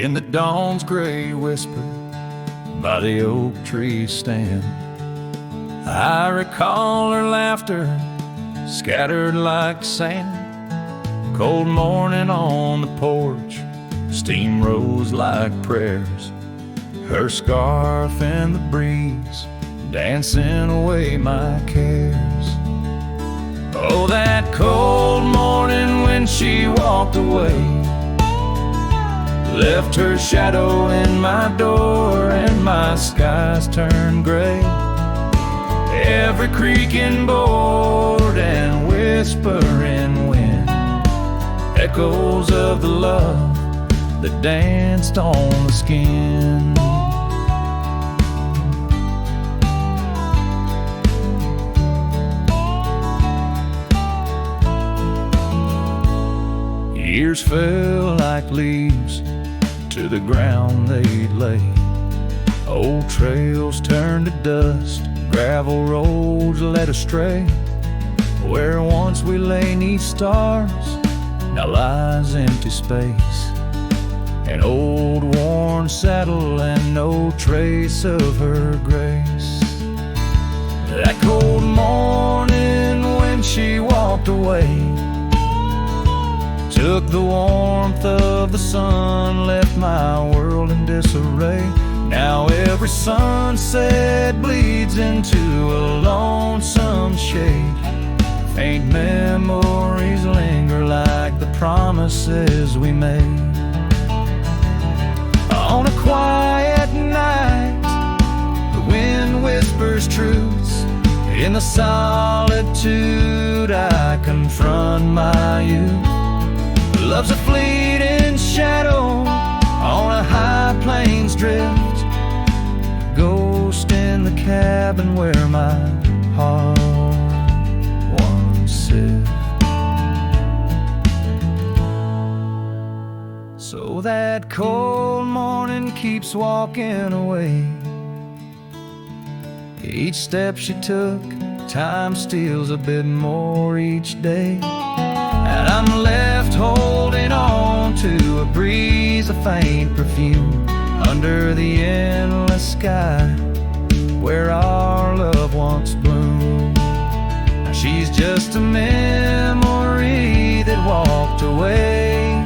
in the dawn's gray whisper by the oak tree stand. I recall her laughter scattered like sand. Cold morning on the porch, steam rose like prayers. Her scarf in the breeze, dancing away my cares. Oh, that cold morning when she walked away, left her shadow in my door and my skies turned gray. Every creaking board and whispering wind, echoes of the love that danced on the skin. Years fell like leaves to the ground they'd lay. Old trails turned to dust, gravel roads led astray. Where once we lay 'neath stars, now lies empty space. An old worn saddle and no trace of her grace. That cold morning when she walked away, took the warmth of the sun, left my world in disarray. Now every sunset bleeds into a lonesome shade. Faint memories linger like the promises we made. On a quiet night, the wind whispers truths. In the solitude I confront my youth. Love's a fleeting shadow on a high plains drift, ghost in the cabin where my heart once sit. So that cold morning keeps walking away. Each step she took, time steals a bit more each day. And I'm left holding on to a breeze of faint perfume under the endless sky where our love once bloomed. Now she's just a memory that walked away,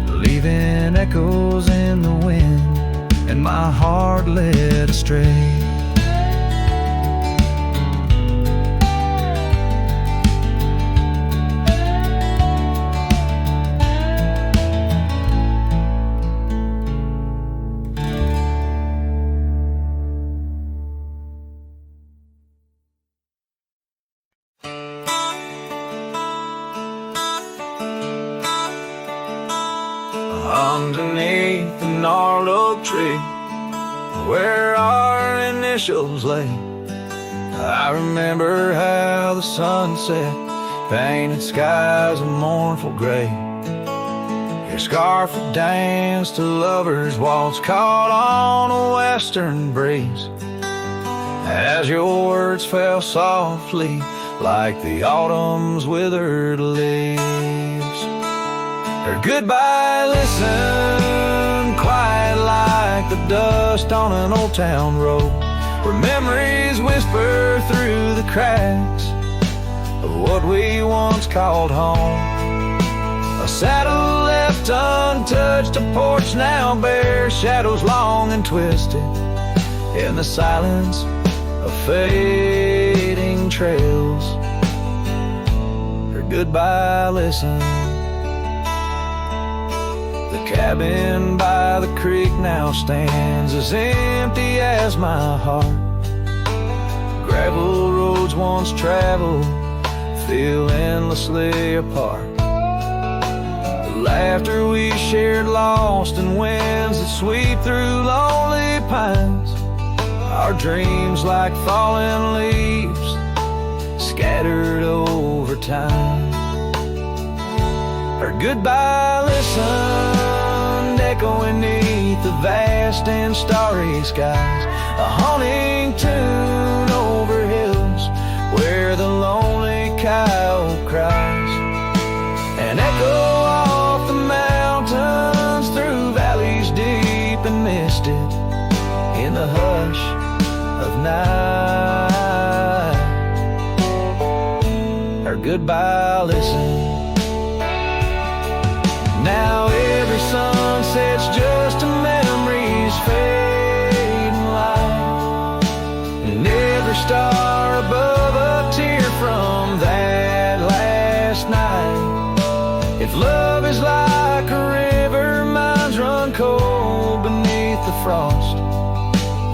leaving echoes in the wind and my heart led astray. Underneath the gnarled oak tree where our initials lay, I remember how the sunset painted skies a mournful gray. Your scarf would dance to lovers' waltz caught on a western breeze, as your words fell softly like the autumn's withered leaves. Her goodbye listened quiet like the dust on an old town road, where memories whisper through the cracks of what we once called home. A saddle left untouched, a porch now bare, shadows long and twisted in the silence of fading trails. Her goodbye listened. The cabin by the creek now stands as empty as my heart. Gravel roads once traveled feel endlessly apart. The laughter we shared lost in winds that sweep through lonely pines. Our dreams like fallen leaves scattered over time. Her goodbye listened, echoing neath the vast and starry skies. A haunting tune over hills where the lonely coyote cries. An echo off the mountains through valleys in the hush of night. Her goodbye listen. Now every sunset's just a memory's fading light, and every star above a tear from that last night. If love is like a river, mine's run cold beneath the frost,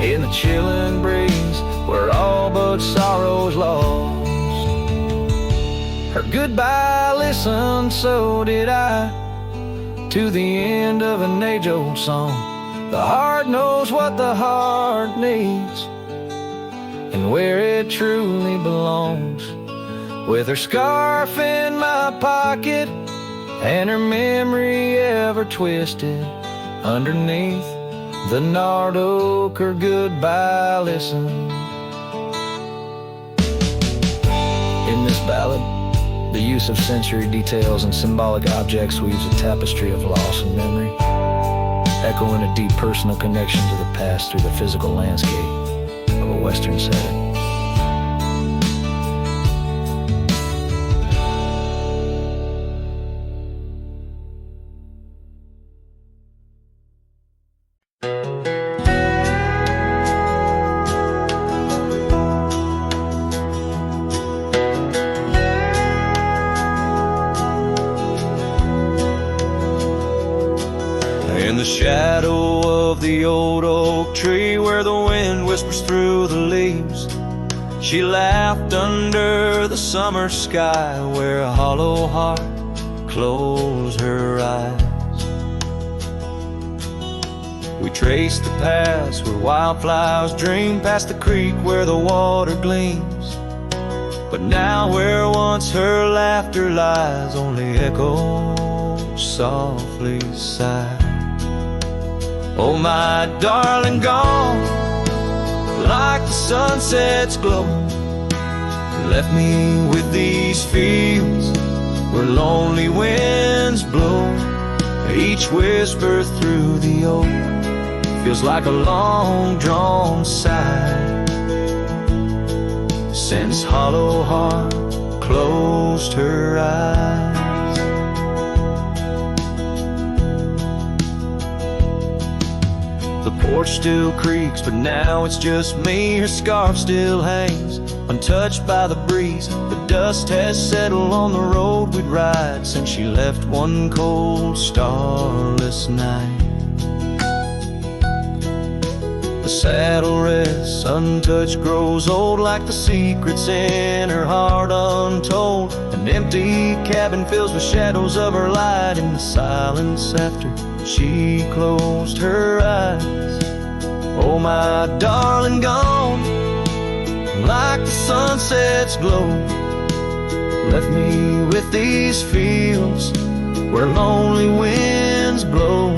in the chilling breeze where all but sorrow's lost. Her goodbye listened, so did I, to the end of an age-old song. The heart knows what the heart needs, and where it truly belongs. With her scarf in my pocket, and her memory ever twisted underneath the gnarled oak, her goodbye listen. In this ballad, the use of sensory details and symbolic objects weaves a tapestry of loss and memory, echoing a deep personal connection to the past through the physical landscape of a Western setting. In the shadow of the old oak tree, where the wind whispers through the leaves, she laughed under the summer sky, where a hollow heart closed her eyes. We traced the paths where wildflowers dream, past the creek where the water gleams. But now where once her laughter lies, only echoes softly sigh. Oh, my darling, gone like the sunset's glow, left me with these fields where lonely winds blow. Each whisper through the oak feels like a long-drawn sigh, since hollow heart closed her eyes. The porch still creaks, but now it's just me. Her scarf still hangs, untouched by the breeze. The dust has settled on the road we'd ride since she left one cold, starless night. The saddle rests, untouched, grows old, like the secrets in her heart untold. An empty cabin fills with shadows of her light in the silence after she closed her eyes. Oh, my darling, gone like the sunset's glow, left me with these fields where lonely winds blow.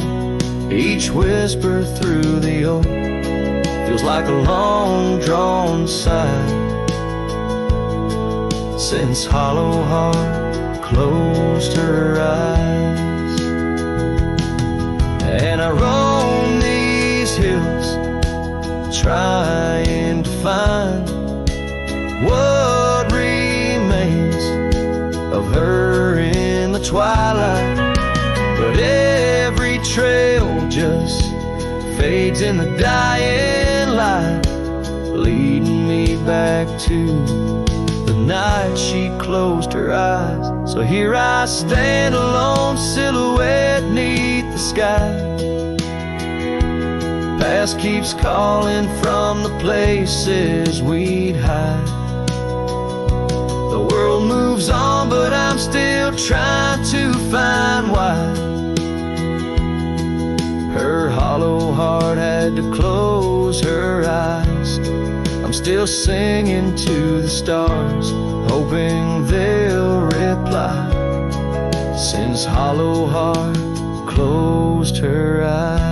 Each whisper through the oak feels like a long-drawn sigh, since hollow heart closed her eyes. And I roam these hills, trying to find what remains of her in the twilight. But every trail just fades in the dying light, leading me back to the night she closed her eyes. So here I stand, a lone silhouette neath the sky. Past keeps calling from the places we'd hide. The world moves on, but I'm still trying to find why her hollow heart had to close her eyes. I'm still singing to the stars, hoping they'll reply, since hollow heart closed her eyes.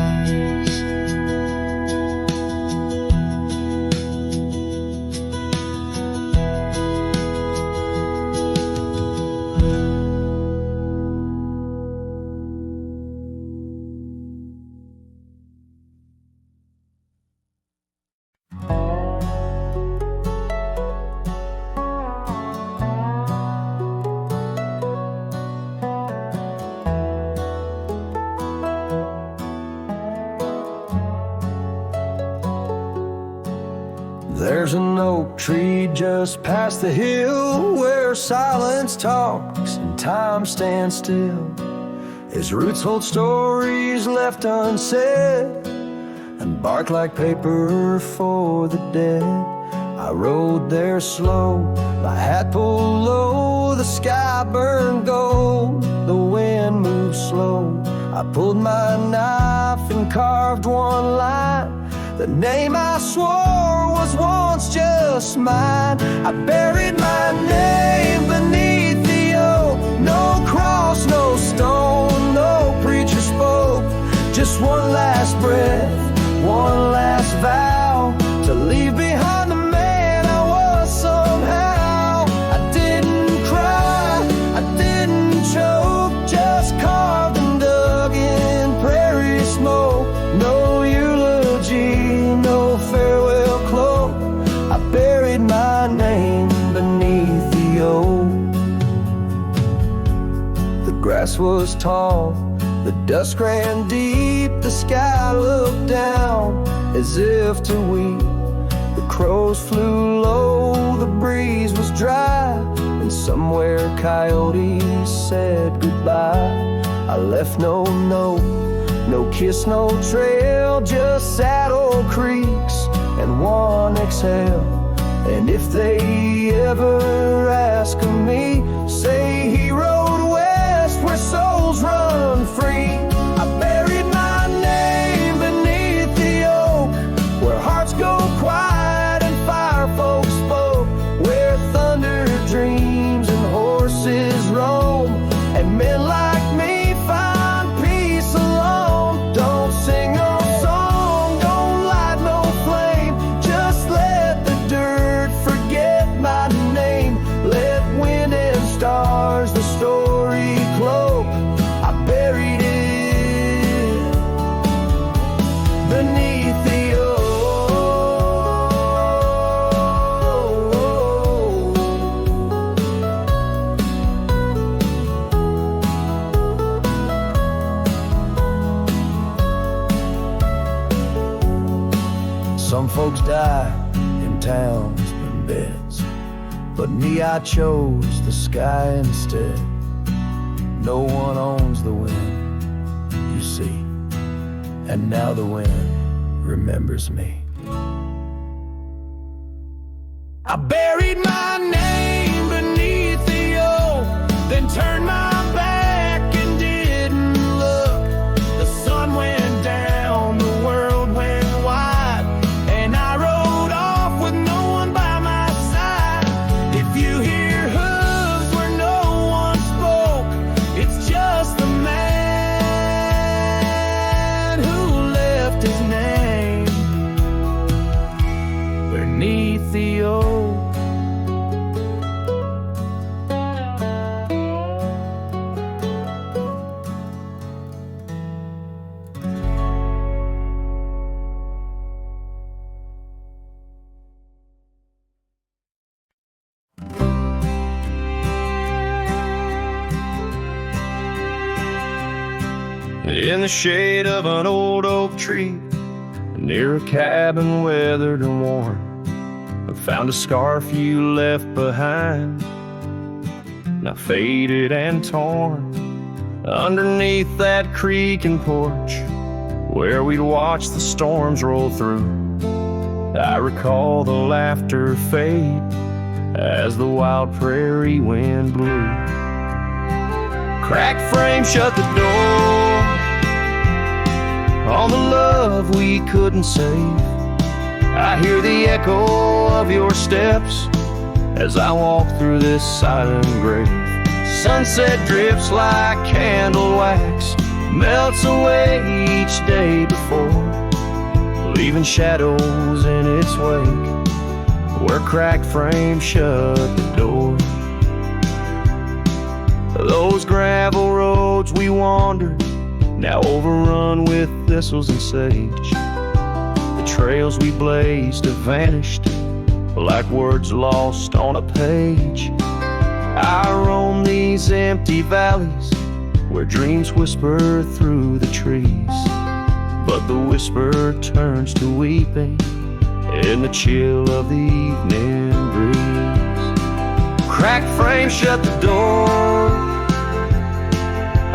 There's an oak tree just past the hill where silence talks and time stands still. His roots hold stories left unsaid and bark like paper for the dead. I rode there slow, my hat pulled low, the sky burned gold, the wind moved slow. I pulled my knife and carved one line, the name I swore was once just mine. I buried my name beneath the oak, no cross, no stone, no preacher spoke. Just one last breath, one last vow, to leave behind the man I was somehow. I didn't cry, I didn't choke, just carved and dug in prairie smoke. No eulogy, no farewell cloak. I buried my name beneath the oak. The grass was tall, the dusk ran deep, the sky looked down as if to weep. The crows flew low, the breeze was dry, and somewhere coyotes said goodbye. I left no note, no kiss, no trail, just sad old creeks and one exhale. And if they ever ask of me, say he rode west where souls run free. I buried my name beneath the oak, where hearts go quiet and fire folks spoke, where thunder dreams and horses roam, and men like me find peace alone. Don't sing no song, don't light no flame, just let the dirt forget my name. Let wind and stars the story cloak. I buried it beneath the oak. Some folks die in towns and beds, but me, I chose the sky instead. No one owns the wind, you see, and now the wind remembers me. I buried my name beneath the oak, then turned my back and didn't look. The sun went down, the world went wide, and I rode off with no one by my side. If you hear hooves where no one spoke, it's just the man who left his name beneath the oak. In the shade of an old oak tree, near a cabin weathered and worn, I found a scarf you left behind, now faded and torn. Underneath that creek and porch, where we'd watch the storms roll through, I recall the laughter fade as the wild prairie wind blew. Cracked frame shut the door on the love we couldn't save. I hear the echo of your steps as I walk through this silent grave. Sunset drifts like candle wax, melts away each day before, leaving shadows in its wake where cracked frames shut the door. Those gravel roads we wandered, now overrun with thistles and sage. The trails we blazed have vanished like words lost on a page. I roam these empty valleys where dreams whisper through the trees, but the whisper turns to weeping in the chill of the evening breeze. Cracked frame shut the door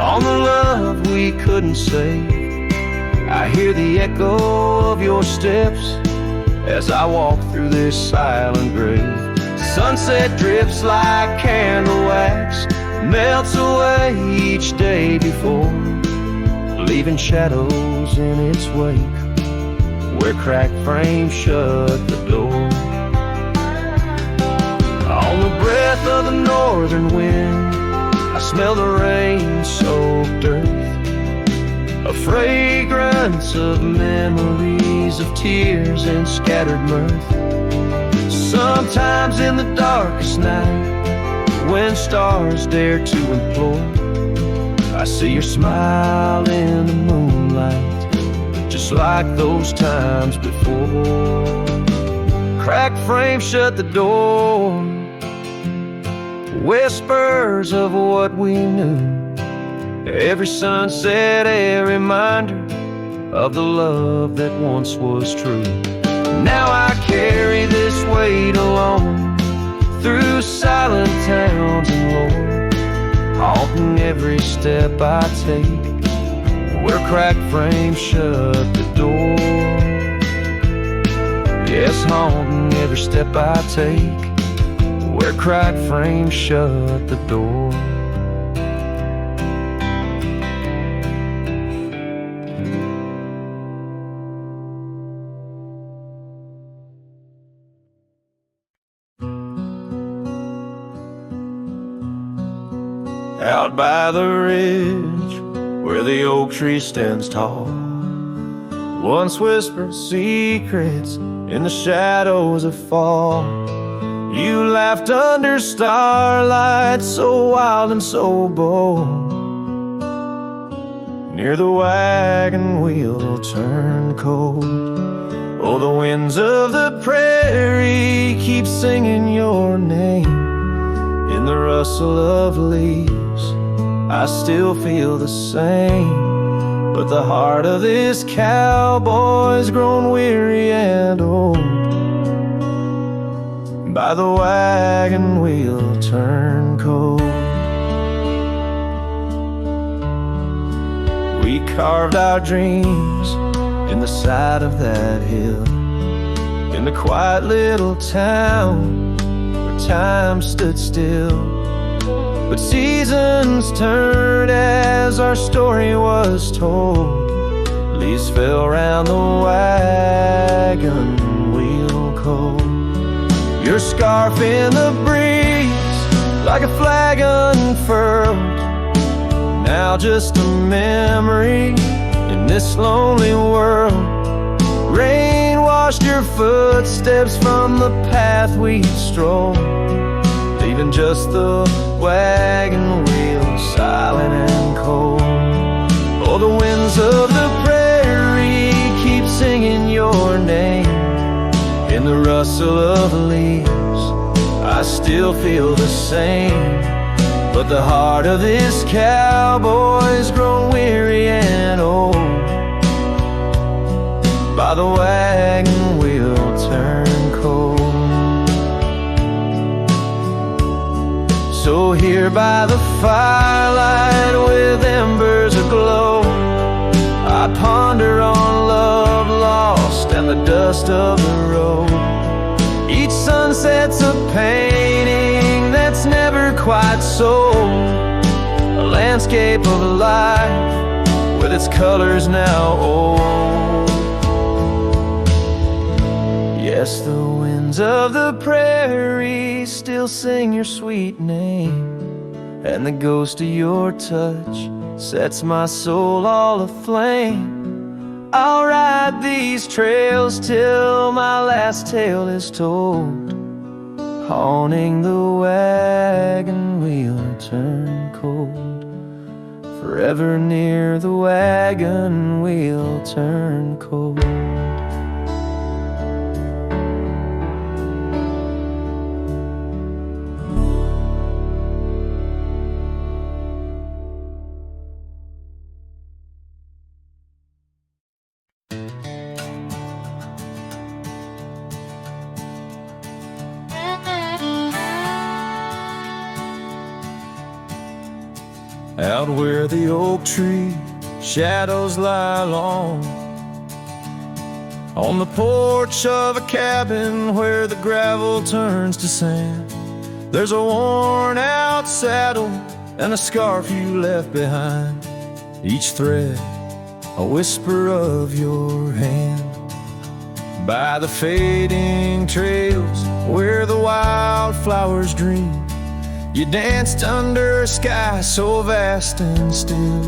on the love we couldn't say. I hear the echo of your steps as I walk through this silent grave. Sunset drifts like candle wax, melts away each day before, leaving shadows in its wake where cracked frames shut the door. On the breath of the northern wind, I smell the rain-soaked earth, a fragrance of memories of tears and scattered mirth. Sometimes in the darkest night, when stars dare to implore, I see your smile in the moonlight, just like those times before. Cracked frame shut the door, whispers of what we knew. Every sunset a reminder of the love that once was true. Now I carry this weight alone through silent towns and lore, haunting every step I take where cracked frames shut the door. Yes, haunting every step I take where cracked frames shut the door. Out by the ridge where the oak tree stands tall, once whispered secrets in the shadows of fall. You laughed under starlight so wild and so bold. Near the wagon wheel turned cold. Oh, the winds of the prairie keep singing your name. In the rustle of leaves, I still feel the same. But the heart of this cowboy's grown weary and old by the wagon wheel turned cold. We carved our dreams in the side of that hill, in the quiet little town where time stood still. But seasons turned as our story was told. Leaves fell round the wagon wheel cold. Your scarf in the breeze like a flag unfurled, now just a memory in this lonely world. Rain washed your footsteps from the path we strolled, leaving just the wagon wheel silent and cold. Oh, the winds of the prairie keep singing your name. In the rustle of leaves, I still feel the same. But the heart of this cowboy's grown weary and old by the wagon wheel turned cold. So here by the firelight with embers aglow, I ponder on love lost and the dust of the road. Each sunset's a painting that's never quite sold, a landscape of life with its colors now old. Yes, the winds of the prairie still sing your sweet name, and the ghost of your touch sets my soul all aflame. I'll ride these trails till my last tale is told, haunting the wagon wheel turned cold. Forever near the wagon wheel turned cold. out where the oak tree shadows lie long, on the porch of a cabin where the gravel turns to sand. There's a worn out saddle and a scarf you left behind, each thread a whisper of your hand. By the fading trails where the wildflowers dream, you danced under a sky so vast and still.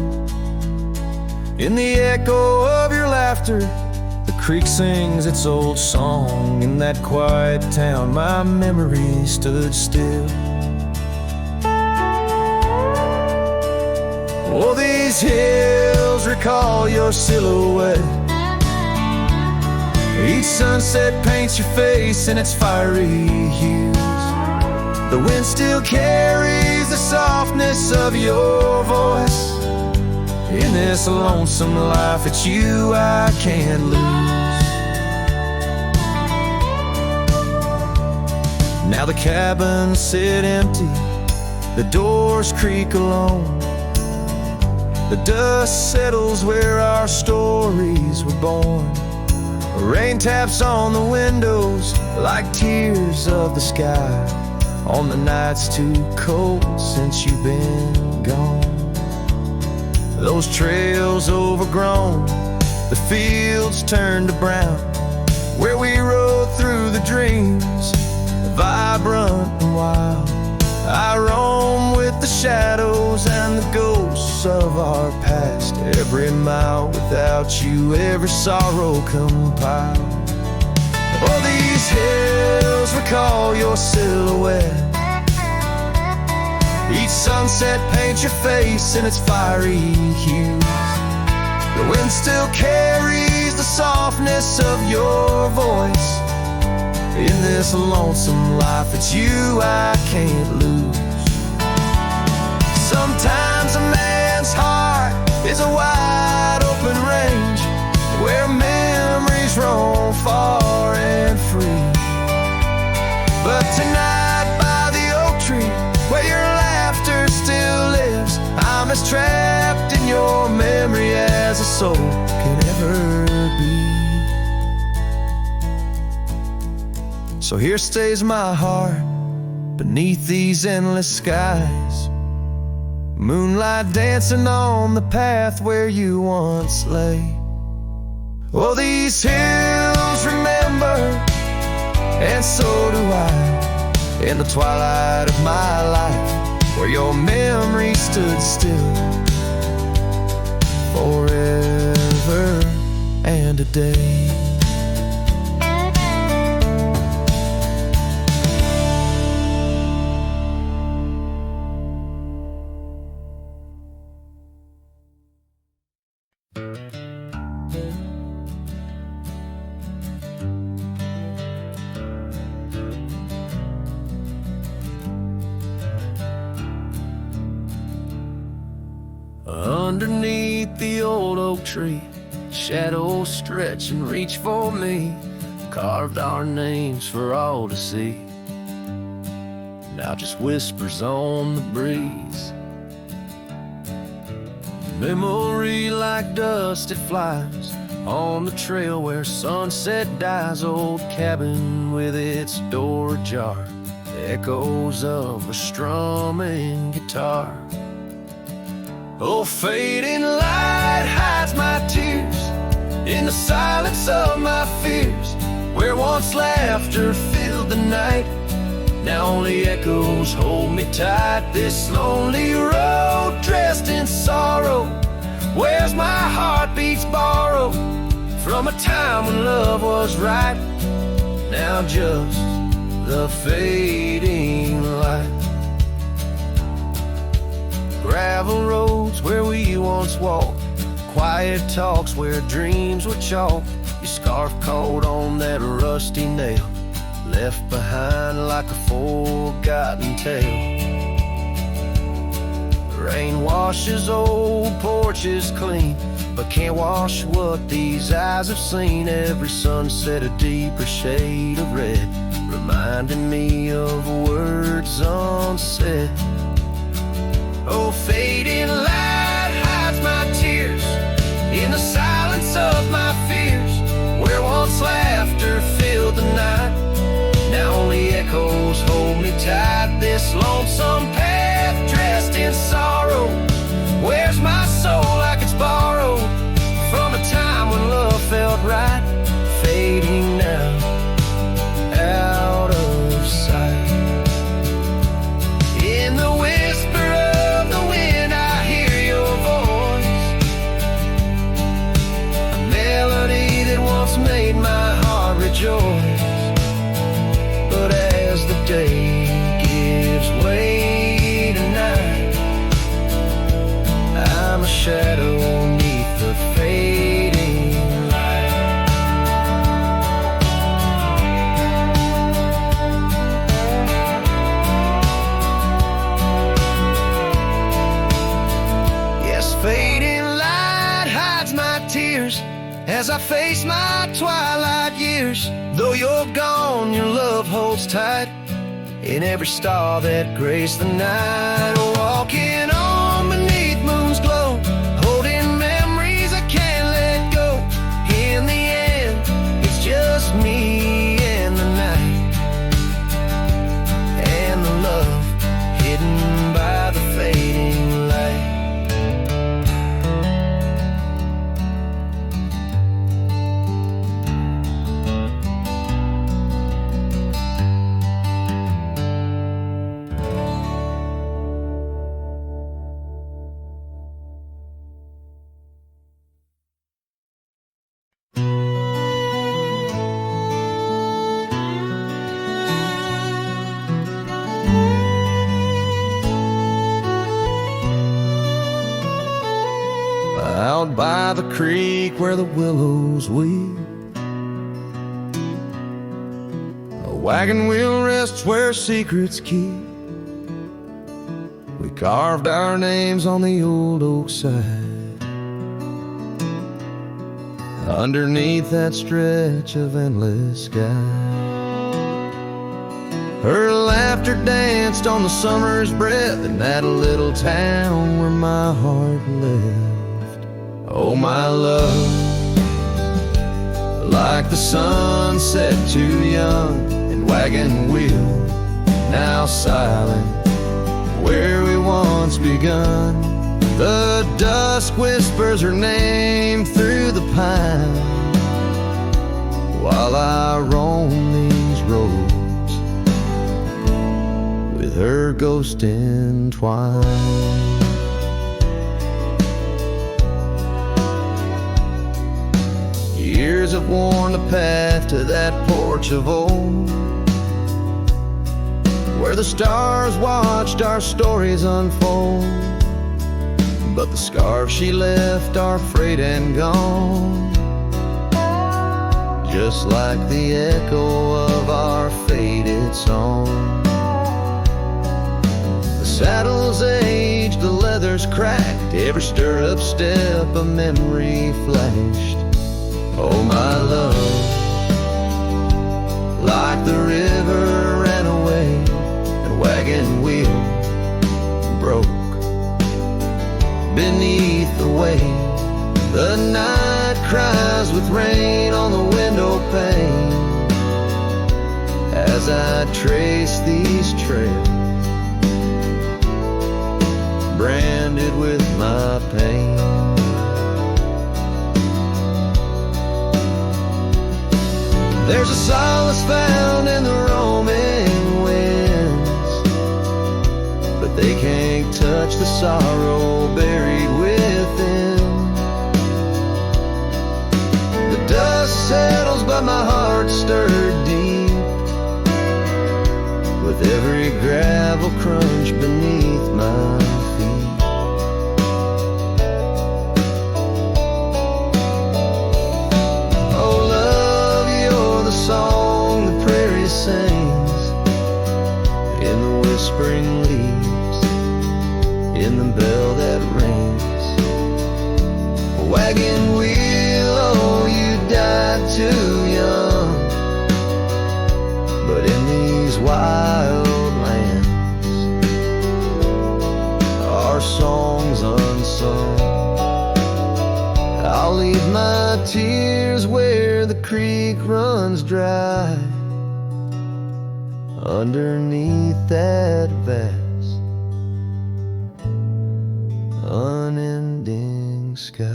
In the echo of your laughter, the creek sings its old song. In that quiet town, my memory stood still. Oh, these hills recall your silhouette. Each sunset paints your face in its fiery hues. The wind still carries the softness of your voice. In this lonesome life, it's you I can't lose. Now the cabins sit empty, the doors creak alone. The dust settles where our stories were born. Rain taps on the windows like tears of the sky, on the nights too cold since you've been gone. Those trails overgrown, the fields turned to brown, where we rode through the dreams, vibrant and wild. I roam with the shadows and the ghosts of our past. Every mile without you, every sorrow compiled. Oh, these hills recall your silhouette. Each sunset paints your face in its fiery hues. The wind still carries the softness of your voice. In this lonesome life, it's you I can't lose. Sometimes a man's heart is a wide open range where memories roam far and free. But tonight by the oak tree, where your laughter still lives, I'm as trapped in your memory as a soul can ever be. So here stays my heart beneath these endless skies, moonlight dancing on the path where you once lay. Oh, these hills remember, and so do I, in the twilight of my life, where your memory stood still forever and a day. Underneath the old oak tree, shadows stretch and reach for me, carved our names for all to see. Now just whispers on the breeze. Memory like dust, it flies on the trail where sunset dies. Old cabin with its door ajar, echoes of a strumming guitar. Oh, fading light hides my tears in the silence of my fears, where once laughter filled the night, now only echoes hold me tight. This lonely road dressed in sorrow, where's my heartbeats borrowed from a time when love was right, now just the fading light. Gravel roads where we once walked, quiet talks where dreams were chalk. Your scarf caught on that rusty nail, left behind like a forgotten tale. Rain washes old porches clean, but can't wash what these eyes have seen. Every sunset a deeper shade of red, reminding me of words unsaid. Oh, fading light hides my tears in the silence of my fears. Where once laughter filled the night, now only echoes hold me tight. This lonesome path dressed in sorrow wears my soul like it's borrowed from a time when love felt right. Fading now, out of sight. In the whisper of the wind I hear your voice, a melody that once made my heart rejoice. But as the day gives way to night, I'm a shadow neath the fading light. Yes, fading light hides my tears as I face my twilight years. Though you're gone, your love holds tight in every star that graced the night. Walking on beneath moon's glow, holding memories I can't let go. In the end, it's just me and the night, and the love hidden by the fading light. Out by the creek where the willows weep, a wagon wheel rests where secrets keep. We carved our names on the old oak side, underneath that stretch of endless sky. Her laughter danced on the summer's breath in that little town where my heart lived. Oh, my love, like the sunset too young and wagon wheel now silent where we once begun. The dusk whispers her name through the pine while I roam these roads with her ghost entwined. Years have worn the path to that porch of old, where the stars watched our stories unfold. But the scars she left are frayed and gone, just like the echo of our faded song. The saddle's aged, the leather's cracked, every stirrup step a memory flashed. Oh, my love, like the river ran away, the wagon wheel broke beneath the weight. The night cries with rain on the window pane as I trace these trails, branded with my pain. There's a solace found in the roaming winds, but they can't touch the sorrow buried within. The dust settles, but my heart stirred deep with every gravel crunch beneath my feet. Song the prairie sings in the whispering leaves, in the bell that rings. A wagon wheel, oh, you died too young, but in these wild lands our tears where the creek runs dry, underneath that vast, unending sky.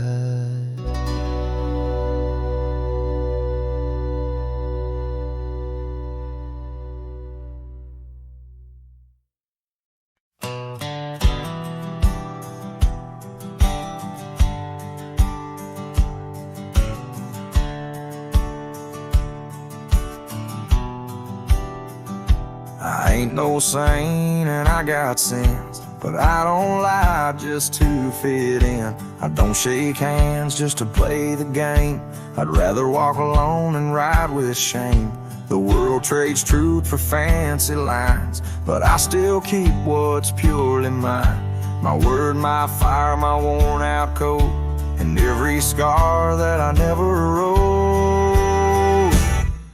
I ain't no saint and I got sins, but I don't lie just to fit in. I don't shake hands just to play the game. I'd rather walk alone and ride with shame. The world trades truth for fancy lines, but I still keep what's purely mine. My word, my fire, my worn out coat, and every scar that I never wrote.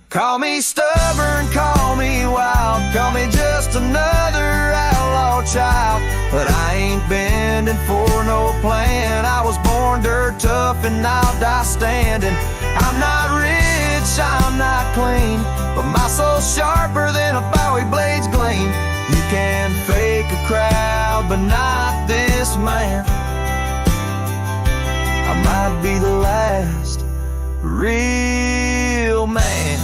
Call me stubborn, call me wild, call me just another outlaw child, but I ain't bending for no plan. I was born dirt tough and I'll die standing. I'm not rich, I'm not clean, but my soul's sharper than a Bowie blade's gleam. You can fake a crowd, but not this man. I might be the last real man.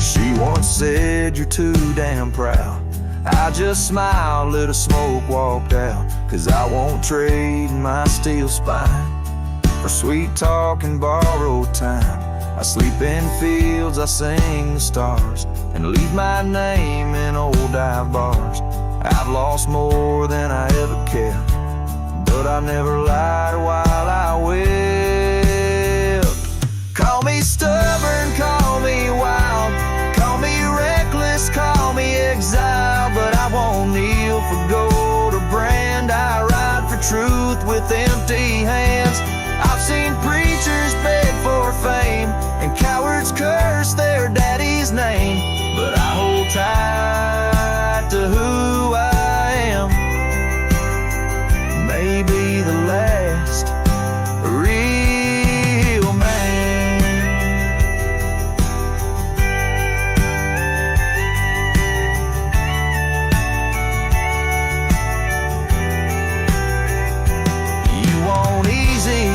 She once said, you're too damn proud. I just smiled, lit a smoke, walked out, 'cause I won't trade my steel spine for sweet talk and borrowed time. I sleep in fields, I sing the stars, and leave my name in old dive bars. I've lost more than I ever kept, but I never lied while I wept. Call me stubborn, call me wild, call me reckless, call me exile, but I won't kneel for gold or brand. I ride for truth with empty hands. I've seen preachers beg for fame and cowards curse their daddy's name, but I hold tight to who I am. Maybe the last real man. You want easy?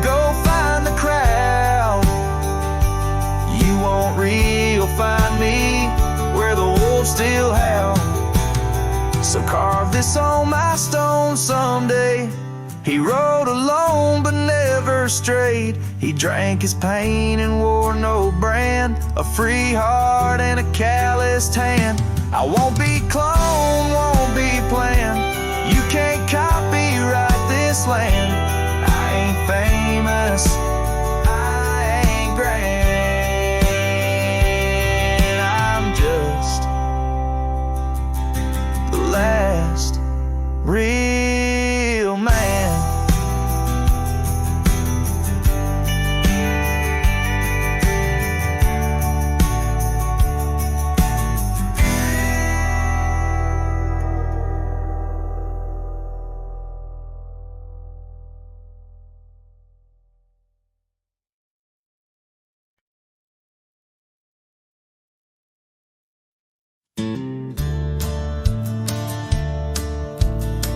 Go find the crowd. You want real? Find me where the wolves still howl. So carve this on my stone someday. He rode alone but never strayed. He drank his pain and wore no brand. A free heart and a calloused hand. I won't be cloned, won't be planned. You can't copyright this land. I ain't famous, I ain't grand. I'm just the last real man.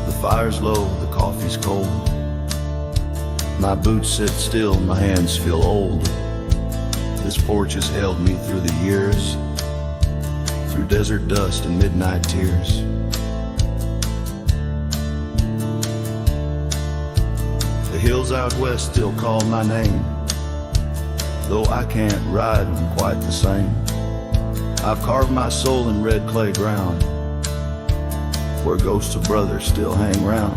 The fire's low, the coffee's cold. My boots sit still, my hands feel old. This porch has held me through the years, through desert dust and midnight tears. The hills out west still call my name, though I can't ride them quite the same. I've carved my soul in red clay ground, where ghosts of brothers still hang round.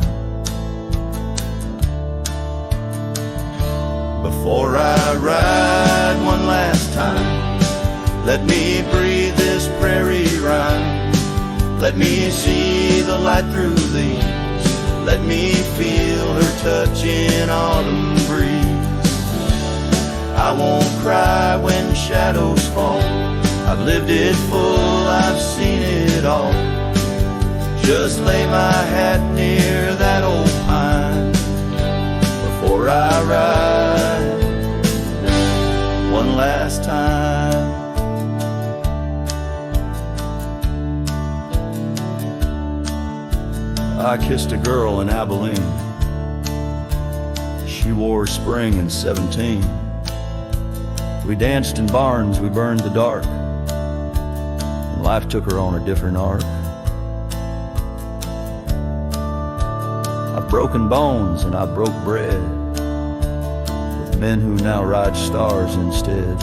Before I ride one last time, let me breathe this prairie rhyme. Let me see the light through these. Let me feel her touch in autumn breeze. I won't cry when shadows fall. I've lived it full, I've seen it all. just lay my hat near that old pine before I ride one last time. I kissed a girl in Abilene. She wore spring in 17. We danced in barns, we burned the dark, and life took her on a different arc. I've broken bones and I broke bread with men who now ride stars instead.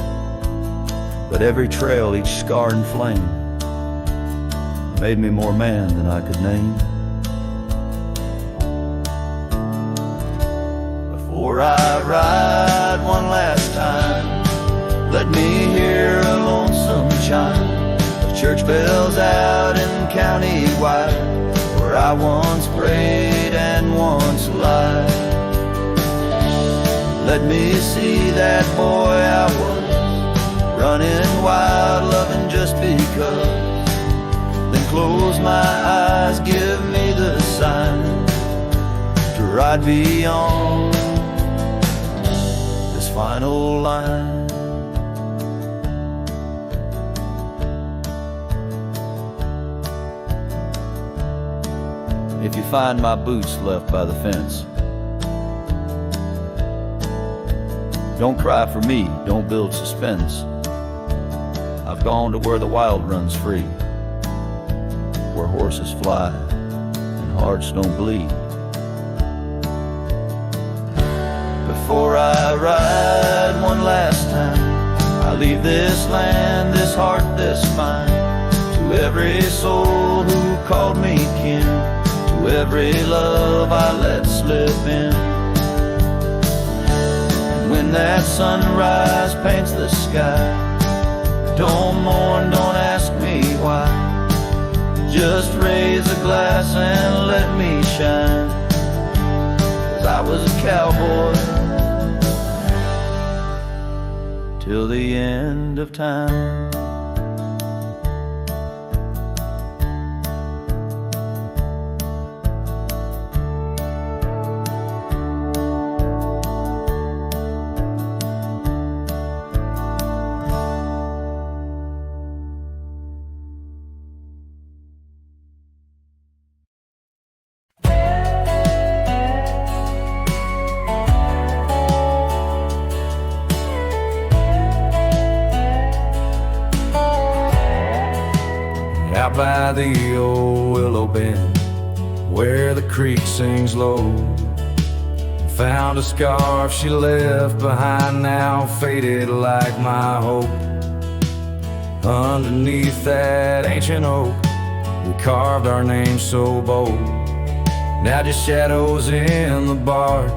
But every trail, each scar and flame made me more man than I could name. Before I ride one last time, let me hear a lonesome chime of church bells out in county wide, where I once prayed and once lied. Let me see that boy I was, running wild, loving just because. Then close my eyes, give me the sign to ride beyond this final line. If you find my boots left by the fence, don't cry for me, don't build suspense. I've gone to where the wild runs free, where horses fly and hearts don't bleed. Before I ride one last time, I leave this land, this heart, this mind, to every soul who called me kin, to every love I let slip in. And when that sunrise paints the sky, don't mourn, don't ask me why. Just raise a glass and let me shine, 'cause I was a cowboy till the end of time. Out by the old willow bend, where the creek sings low, found a scarf she left behind, now faded like my hope. Underneath that ancient oak, we carved our names so bold. Now just shadows in the bark,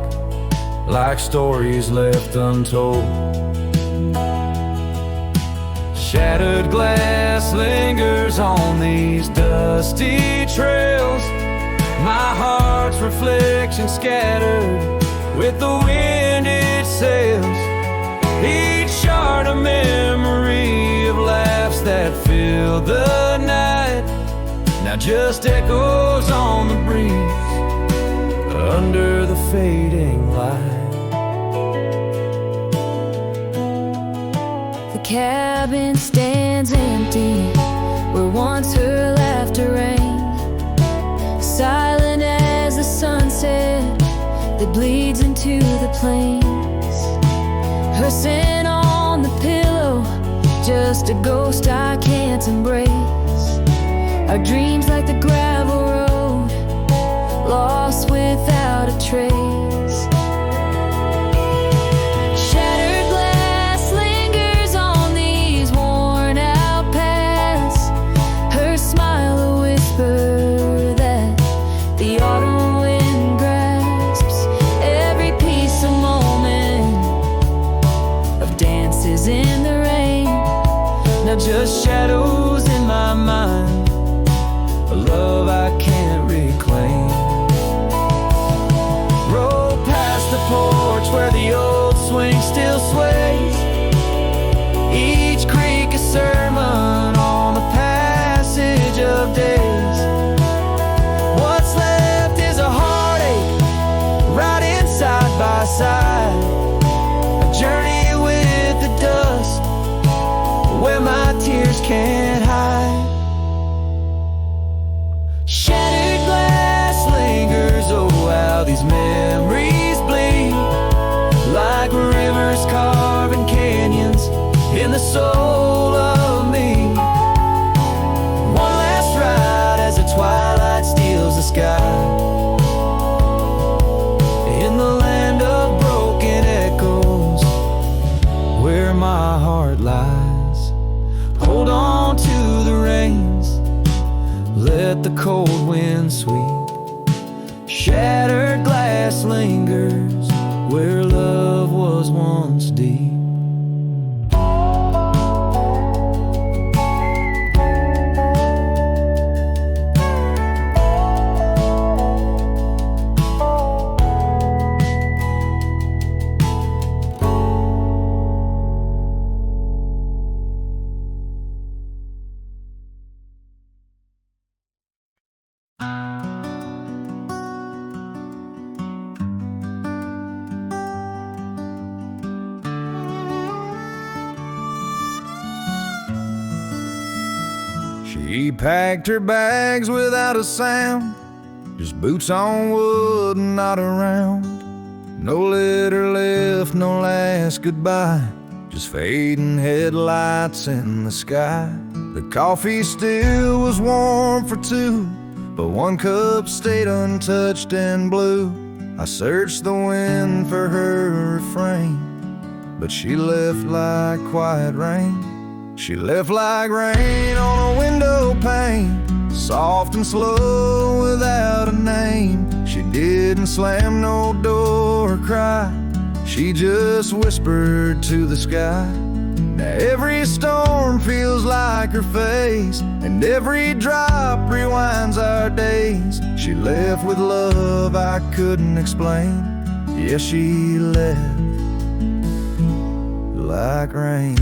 like stories left untold. Shattered glass lingers on these dusty trails, my heart's reflection scattered with the wind it sails. Each shard a memory of laughs that filled the night, now just echoes on the breeze under the fading light. The cabin stands empty where once her laughter rang, silent as the sunset that bleeds into the plains. Her scent on the pillow, just a ghost I can't embrace. Our dreams like the gravel road, lost without a trace. Just shadows in my mind, a love I can't reclaim. Roll past the porch where the old swing still sways, each creek a sermon on the passage of days. can't hide. Shattered glass lingers, oh how these memories bleed, like rivers carving canyons in the soul of me. One last ride as the twilight steals the sky, in the land of broken echoes, where my heart lies. Hold on to the reins, let the cold wind sweep. Shattered glass lingers where love was once deep. She packed her bags without a sound, just boots on wood and not around. No letter left, no last goodbye, just fading headlights in the sky. The coffee still was warm for two, but one cup stayed untouched and blue. I searched the wind for her refrain, but she left like quiet rain. She left like rain on a window pane, soft and slow without a name. She didn't slam no door or cry, she just whispered to the sky. Now every storm feels like her face, and every drop rewinds our days. She left with love I couldn't explain. Yes, she left like rain.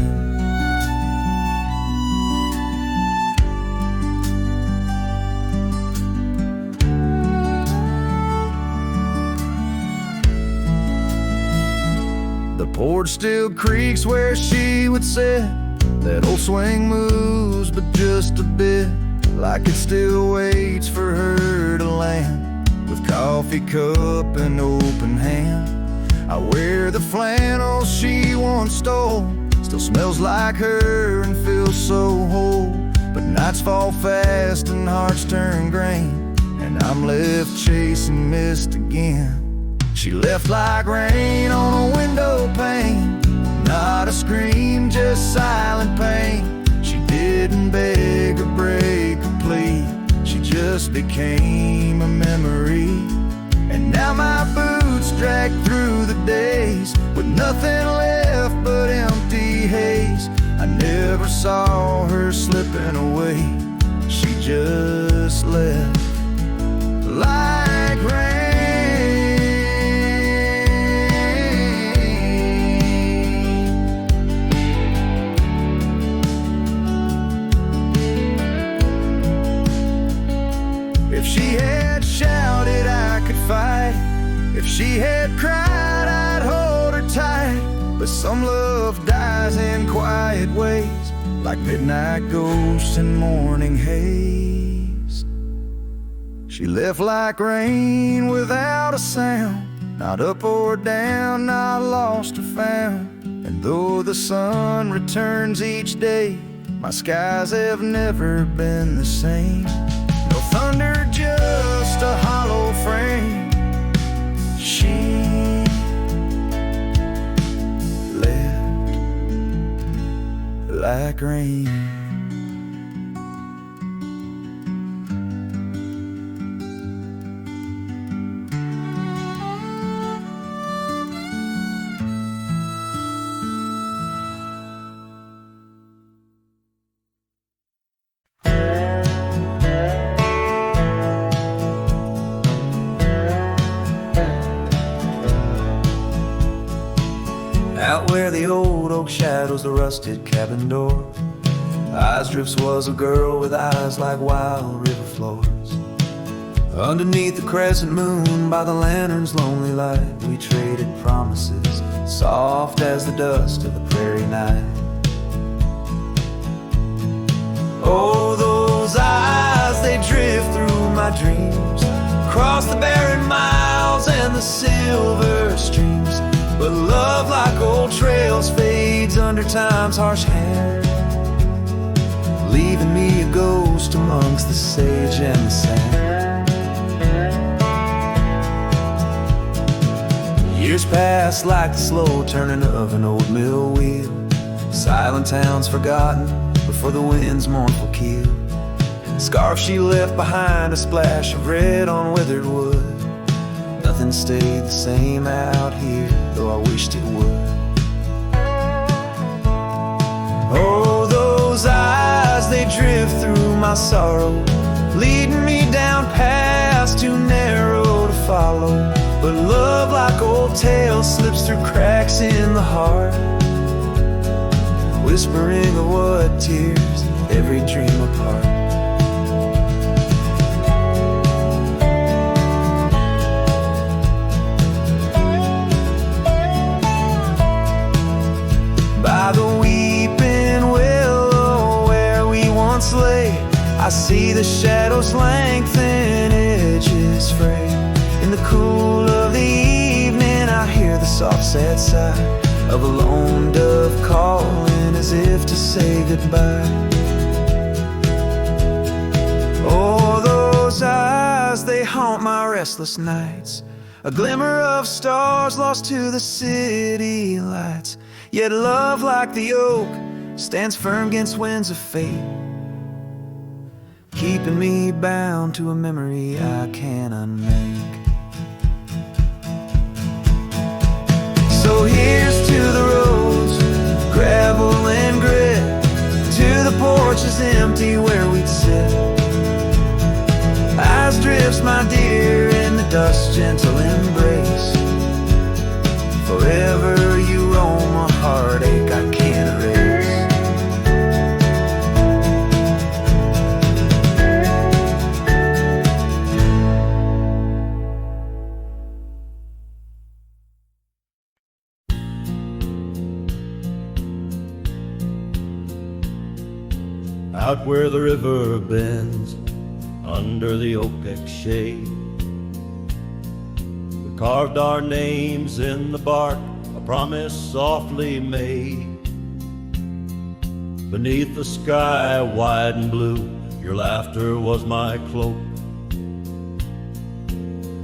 The porch still creaks where she would sit. That old swing moves, but just a bit, like it still waits for her to land, with coffee cup and open hand. I wear the flannel she once stole, still smells like her and feels so whole. But nights fall fast and hearts turn grain, and I'm left chasing mist again. She left like rain on a window pane, not a scream, just silent pain. She didn't beg or break or plead, she just became a memory. And now my boots drag through the days, with nothing left but empty haze. I never saw her slipping away, she just left like rain. If she had shouted, I could fight. If she had cried, I'd hold her tight. But some love dies in quiet ways, like midnight ghosts in morning haze. She left like rain without a sound, not up or down, not lost or found. And though the sun returns each day, my skies have never been the same. No thunder, just a hollow frame. She left like rain. Out where the old oak shadows the rusted cabin door, Eyes Drifts was a girl with eyes like wild river floors. Underneath the crescent moon, by the lantern's lonely light, we traded promises, soft as the dust of the prairie night. Oh, those eyes, they drift through my dreams, across the barren miles and the silver streams. But love, like old trails, fades under time's harsh hand, leaving me a ghost amongst the sage and the sand. Years pass like the slow turning of an old mill wheel, silent towns forgotten before the wind's mournful keel. Scarf she left behind, a splash of red on withered wood. Nothing stayed the same out here, though I wished it would. Oh, those eyes, they drift through my sorrow, leading me down paths too narrow to follow. But love, like old tales, slips through cracks in the heart, whispering of what tears every dream apart. By the weeping willow where we once lay, I see the shadows lengthen, edges fray. In the cool of the evening, I hear the soft sad sigh of a lone dove calling as if to say goodbye. Oh, those eyes, they haunt my restless nights, a glimmer of stars lost to the city lights. Yet love, like the oak, stands firm against winds of fate, keeping me bound to a memory I can't unmake. So here's to the roads, gravel and grit, to the porches empty where we'd sit. As drifts, my dear, in the dust's gentle embrace. Forever you roam a heartache I can't erase. Out where the river bends, under the oak shade, we carved our names in the bark, a promise softly made. Beneath the sky wide and blue, your laughter was my cloak.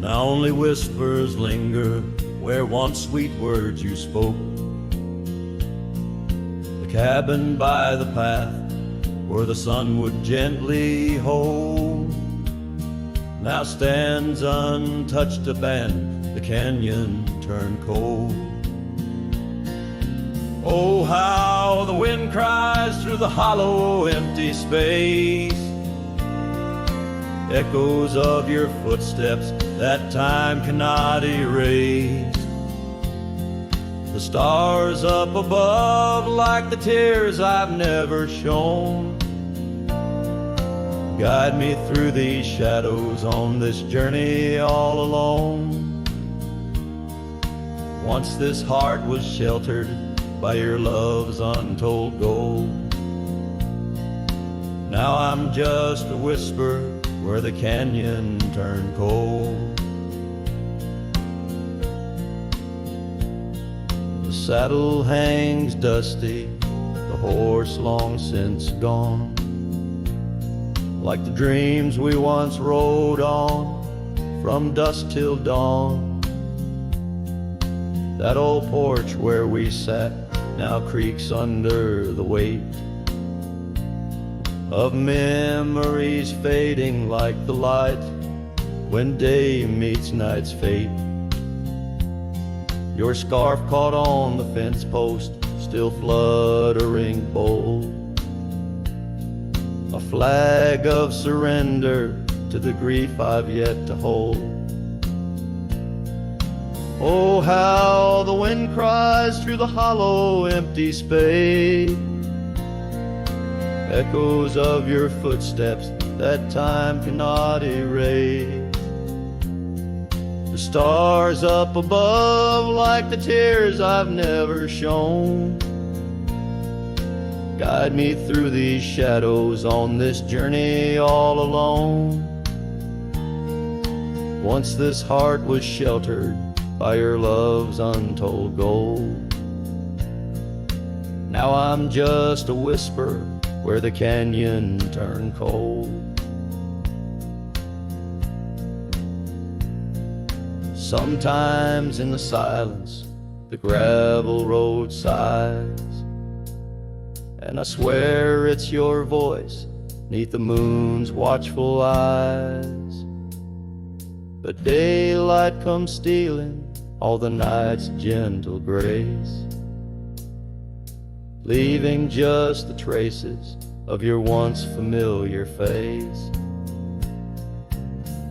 Now only whispers linger where once sweet words you spoke. The cabin by the path where the sun would gently hold now stands untouched, abandoned, the canyon turned cold. Oh, how the wind cries through the hollow empty space, echoes of your footsteps that time cannot erase. The stars up above, like the tears I've never shown, guide me through these shadows on this journey all alone. Once this heart was sheltered by your love's untold gold. Now I'm just a whisper where the canyon turned cold. The saddle hangs dusty, the horse long since gone, like the dreams we once rode on from dusk till dawn. That old porch where we sat now creaks under the weight of memories fading like the light when day meets night's fate. Your scarf caught on the fence post, still fluttering bold, a flag of surrender to the grief I've yet to hold. Oh, how the wind cries through the hollow empty space, echoes of your footsteps that time cannot erase. The stars up above, like the tears I've never shown, Guide me through these shadows on this journey all alone. Once this heart was sheltered by your love's untold gold. Now I'm just a whisper where the canyon turned cold. Sometimes in the silence, the gravel road sighs, and I swear it's your voice 'neath the moon's watchful eyes. But daylight comes stealing all the night's gentle grace, leaving just the traces of your once familiar face.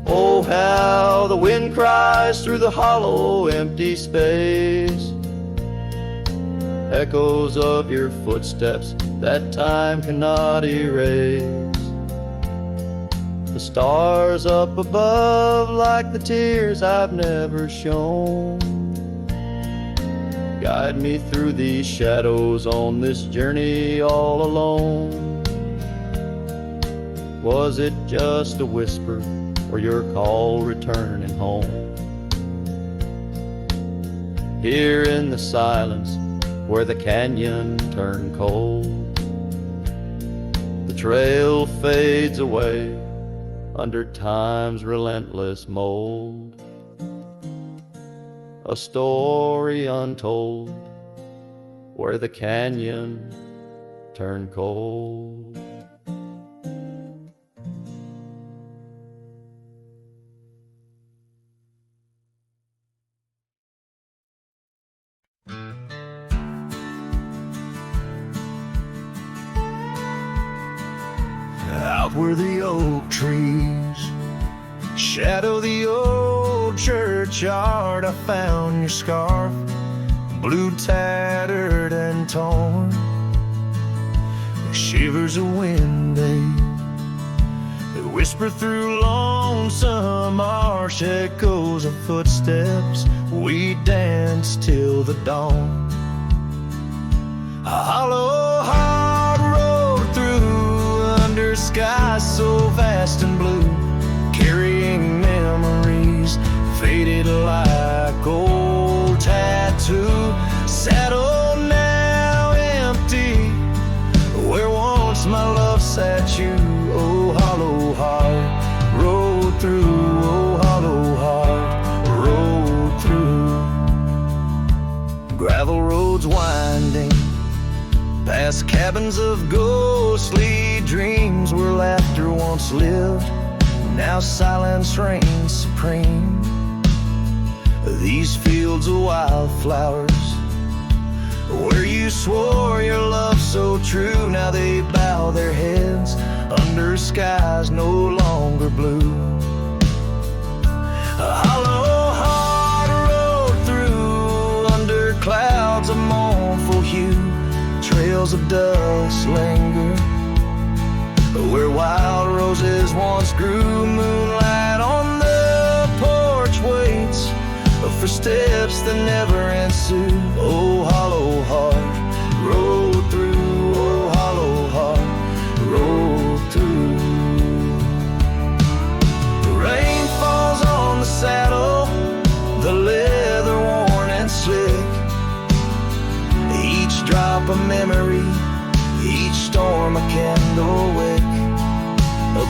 Oh, how the wind cries through the hollow, empty space, echoes of your footsteps that time cannot erase. The stars up above like the tears I've never shown. Guide me through these shadows on this journey all alone. Was it just a whisper or your call returning home? Here in the silence where the canyon turned cold, the trail fades away under time's relentless mold. A story untold where the canyon turned cold. Out where the oak trees shadow the old churchyard, I found your scarf, blue, tattered and torn. Shivers of wind, they whisper through lonesome marsh, echoes of footsteps. We danced till the dawn. A hollow heart rode through under skies so vast and blue, carrying memories faded like old tattoo. Saddle now empty where once my love sat you. Oh, hollow heart rode through. Oh, hollow heart rode through. Gravel roads winding past cabins of ghostly dreams where laughter once lived, now silence reigns supreme. These fields of wildflowers where you swore your love so true, now they bow their heads under skies no longer blue. A hollow heart rode through under clouds of mournful hue. Trails of dust linger where wild roses once grew. Moonlight on the porch waits for steps that never ensue. Oh, hollow heart rode through. Oh, hollow heart rode through. The rain falls on the saddle, the leather worn and slick. Each drop a memory, each storm a candle wick.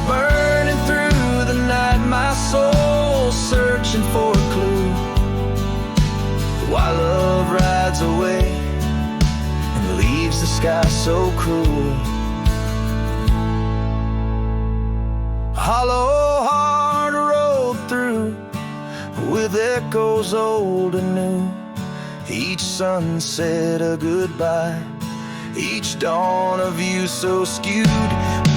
Burning through the night, my soul searching for a clue, while love rides away and leaves the sky so cruel. Hollow heart rode through with echoes old and new. Each sunset a goodbye, each dawn of you so skewed.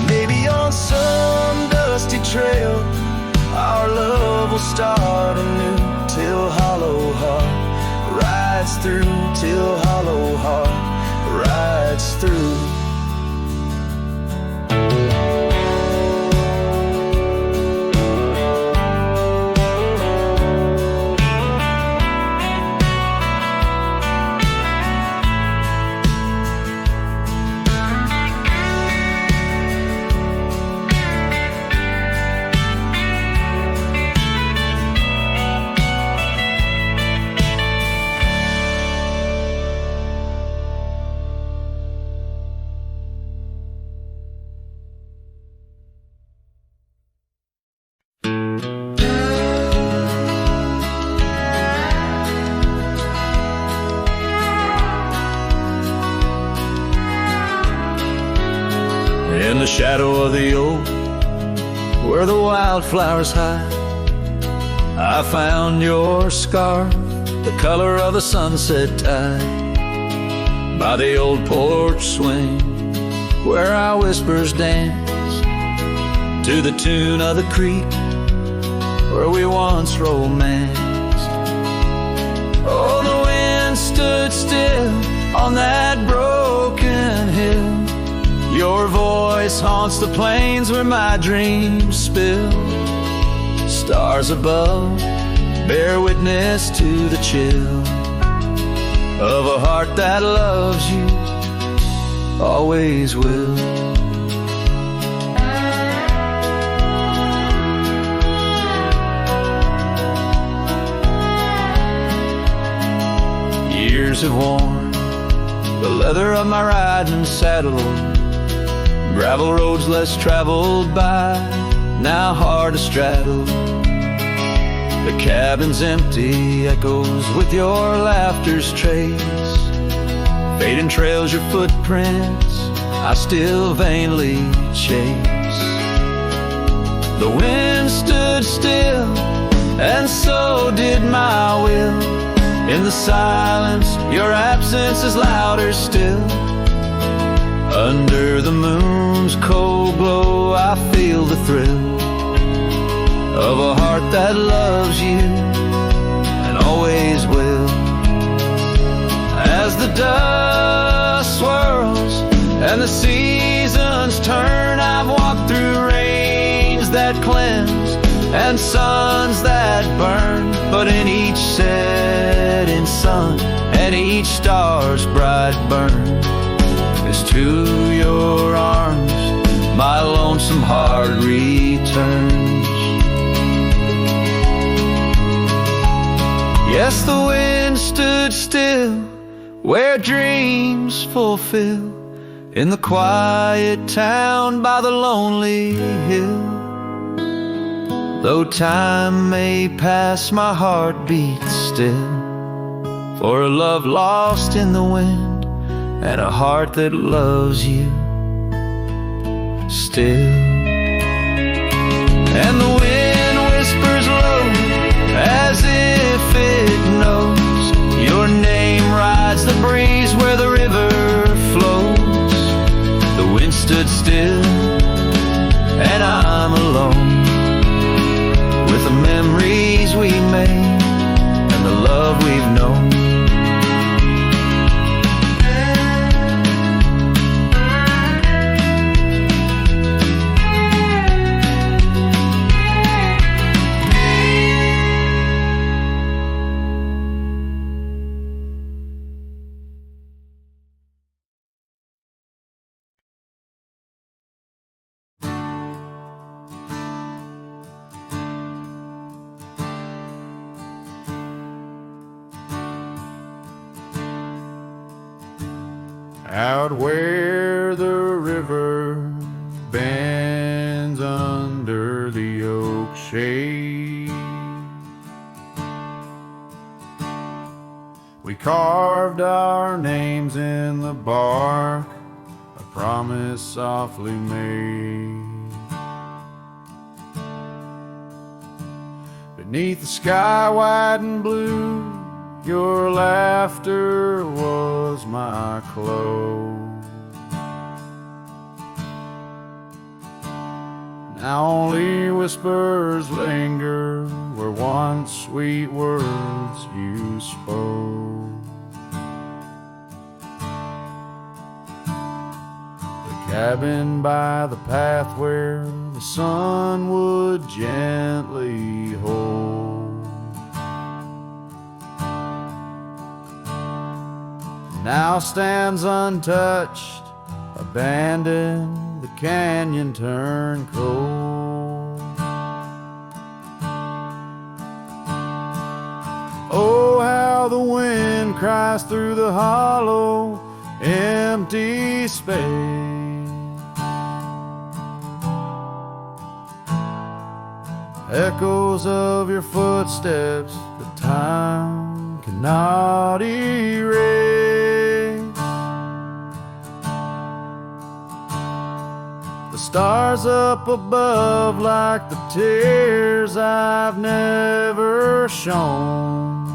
Maybe on some dusty trail our love will start anew, till hollow heart rides through, till hollow heart rides through. In the shadow of the oak, where the wildflowers hide, I found your scarf, the color of the sunset tide. By the old porch swing, where our whispers dance, to the tune of the creek, where we once romanced. Oh, the wind stood still on that broken hill. Your voice haunts the plains where my dreams spill. Stars above bear witness to the chill of a heart that loves you, always will. Years have worn the leather of my riding saddle, gravel roads less traveled by, now hard to straddle. The cabin's empty, echoes with your laughter's trace. Fading trails your footprints, I still vainly chase. The wind stood still, and so did my will. In the silence, your absence is louder still. Under the moon's cold glow, I feel the thrill of a heart that loves you and always will. As the dust swirls and the seasons turn, I've walked through rains that cleanse and suns that burn, but in each setting sun and each star's bright burn is to your arms my lonesome heart returns. Yes, the wind stood still where dreams fulfill, in the quiet town by the lonely hill. Though time may pass, my heart beats still, for a love lost in the wind and a heart that loves you still. And the wind whispers low as if it knows your name rides the breeze where the river flows. The wind stood still and I'm alone with the memories we made and the love we've known. Out where the river bends under the oak shade, we carved our names in the bark, a promise softly made. Beneath the sky white and blue, your laughter was my clothes. Now only whispers linger where once sweet words you spoke. The cabin by the path where the sun would gently hold now stands untouched, abandoned, the canyon turned cold. Oh, how the wind cries through the hollow, empty space. Echoes of your footsteps that time cannot erase. stars up above like the tears I've never shown.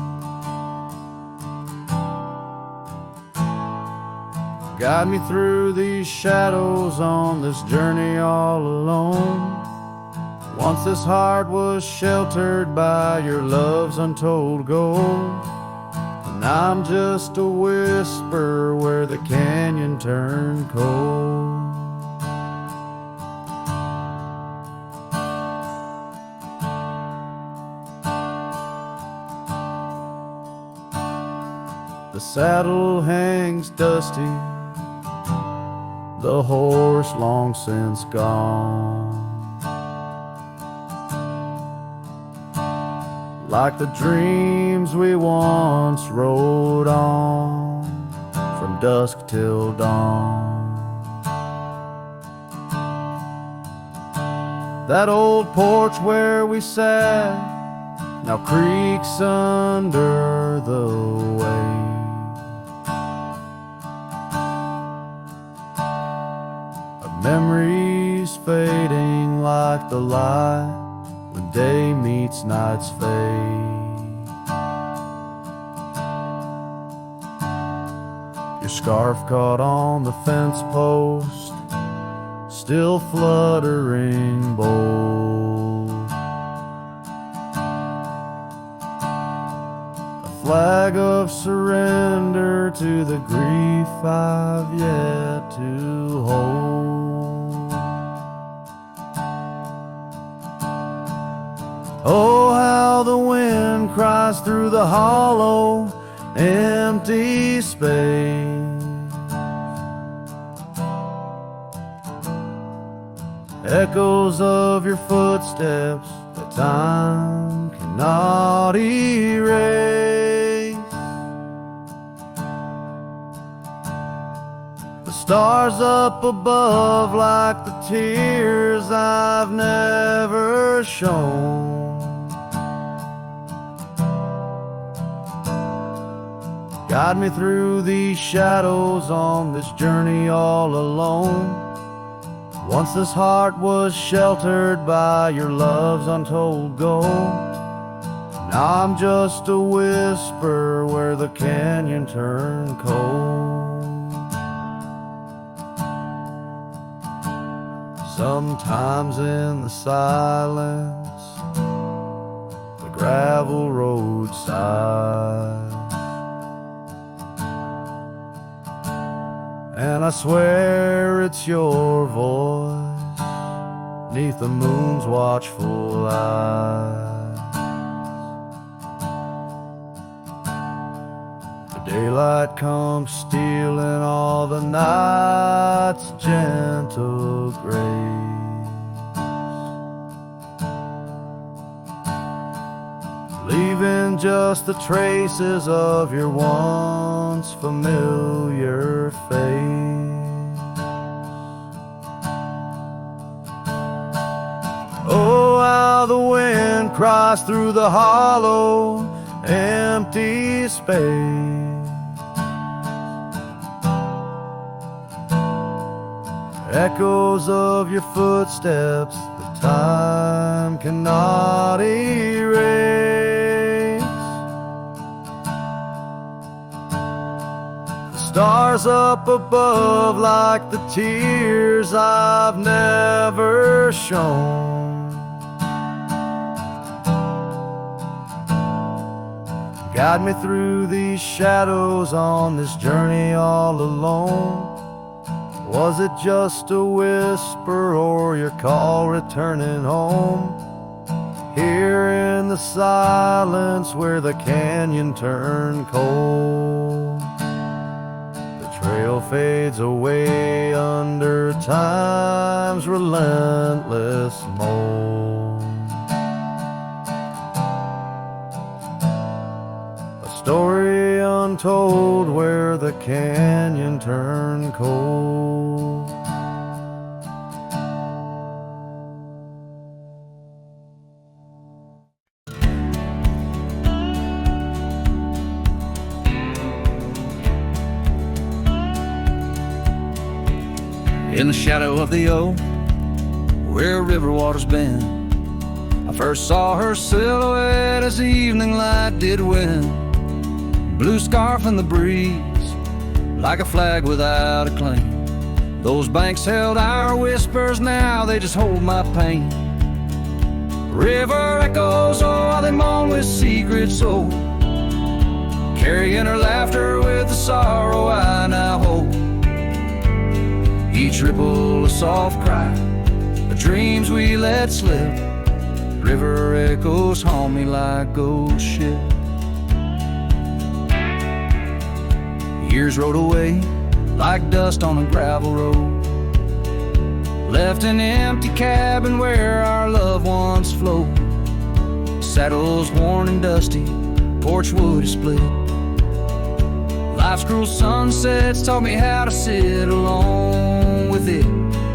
Guide me through these shadows on this journey all alone. Once this heart was sheltered by your love's untold gold, and I'm just a whisper where the canyon turned cold. The saddle hangs dusty, the horse long since gone. Like the dreams we once rode on from dusk till dawn. That old porch where we sat now creaks under the weight. Memories fading like the light when day meets night's fade. Your scarf caught on the fence post, still fluttering bold. A flag of surrender to the grief I've yet to hold. Oh, how the wind cries through the hollow, empty space. Echoes of your footsteps that time cannot erase. The stars up above like the tears I've never shown. Guide me through these shadows on this journey all alone. Once this heart was sheltered by your love's untold gold. Now I'm just a whisper where the canyon turned cold. Sometimes in the silence, the gravel roadside, and I swear it's your voice 'neath the moon's watchful eyes. The daylight comes stealing all the night's gentle grace, leaving just the traces of your once familiar face. Oh, how the wind cries through the hollow, empty space. Echoes of your footsteps that time cannot erase. Stars up above like the tears I've never shown. Guide me through these shadows on this journey all alone. Was it just a whisper or your call returning home? Here in the silence where the canyon turned cold, trail fades away under time's relentless mold. A story untold where the canyon turned cold. In the shadow of the oak, where river water's been. I first saw her silhouette as the evening light did win. Blue scarf in the breeze, like a flag without a claim. Those banks held our whispers, now they just hold my pain. River echoes, oh, they moan with secret soul, carrying her laughter with the sorrow I now hold. Each ripple a soft cry, the dreams we let slip. River echoes haunt me like old ship. Years rode away like dust on a gravel road, left an empty cabin where our loved ones float. Saddles worn and dusty, porch wood is split. Life's cruel sunsets taught me how to sit alone with it.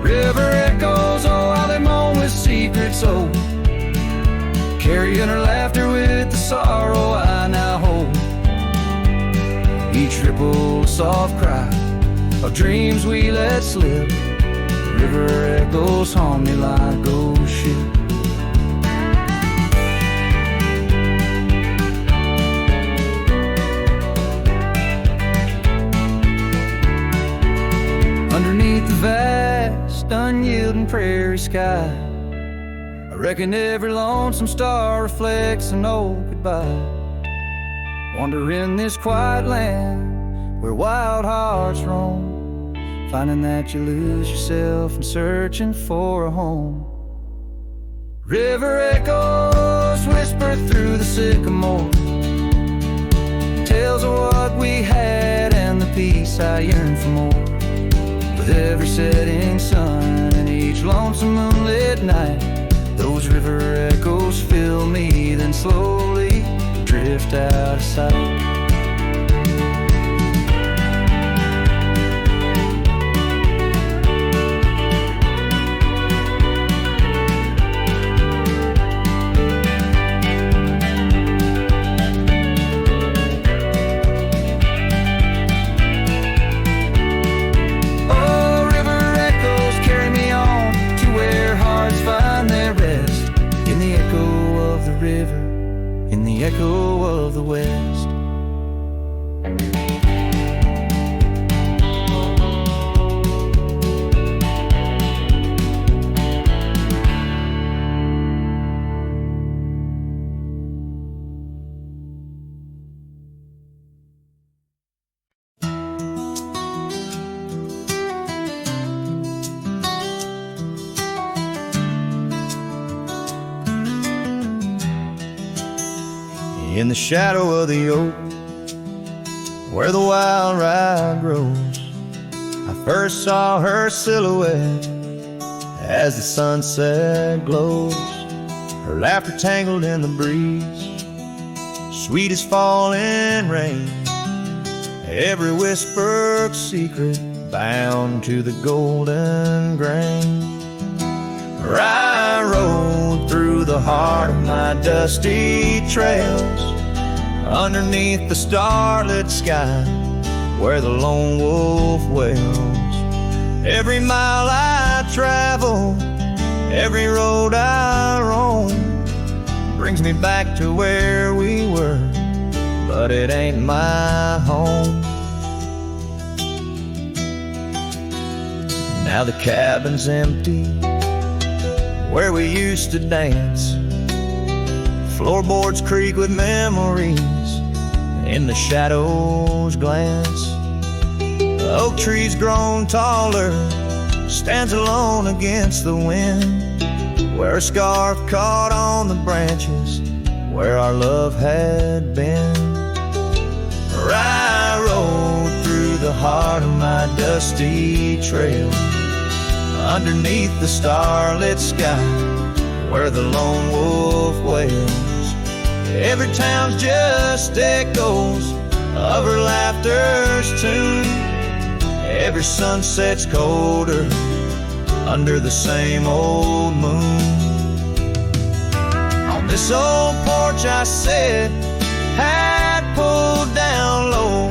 River echoes, oh, how they moan with secret soul, carrying her laughter with the sorrow I now hold. Each ripple a soft cry of dreams we let slip. River echoes haunt me like old ship. Underneath the vast, unyielding prairie sky, I reckon every lonesome star reflects an old goodbye. Wander in this quiet land where wild hearts roam, finding that you lose yourself and searching for a home. River echoes whisper through the sycamore, tales of what we had and the peace I yearn for more. With every setting sun and each lonesome moonlit night, those river echoes fill me, then slowly drift out of sight. Echo of the West. In the shadow of the oak, where the wild rye grows, I first saw her silhouette as the sunset glows. Her laughter tangled in the breeze, sweet as falling rain. Every whispered secret bound to the golden grain. I rode through the heart of my dusty trails, underneath the starlit sky where the lone wolf wails. Every mile I travel, every road I roam, brings me back to where we were, but it ain't my home. Now the cabin's empty where we used to dance. Floorboards creak with memories, in the shadows glance. The oak tree's grown taller, stands alone against the wind, where a scarf caught on the branches, where our love had been. I rode through the heart of my dusty trail, underneath the starlit sky where the lone wolf wails. Every town's just echoes of her laughter's tune. Every sunset's colder under the same old moon. On this old porch I sat, hat pulled down low.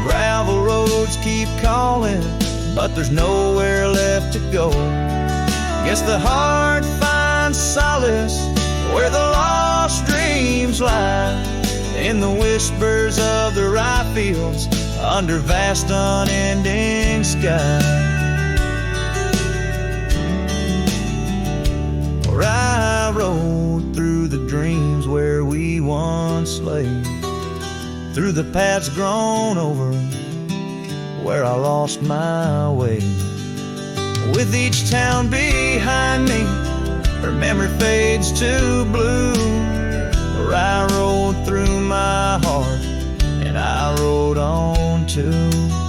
Gravel roads keep calling, but there's nowhere left to go. Guess the heart finds solace where the lost dreams lie, in the whispers of the rye fields under vast unending sky. Where I rode through the dreams where we once lay, through the paths grown over where I lost my way. With each town behind me, her memory fades to blue. Where I rode through my heart, and I rode on too.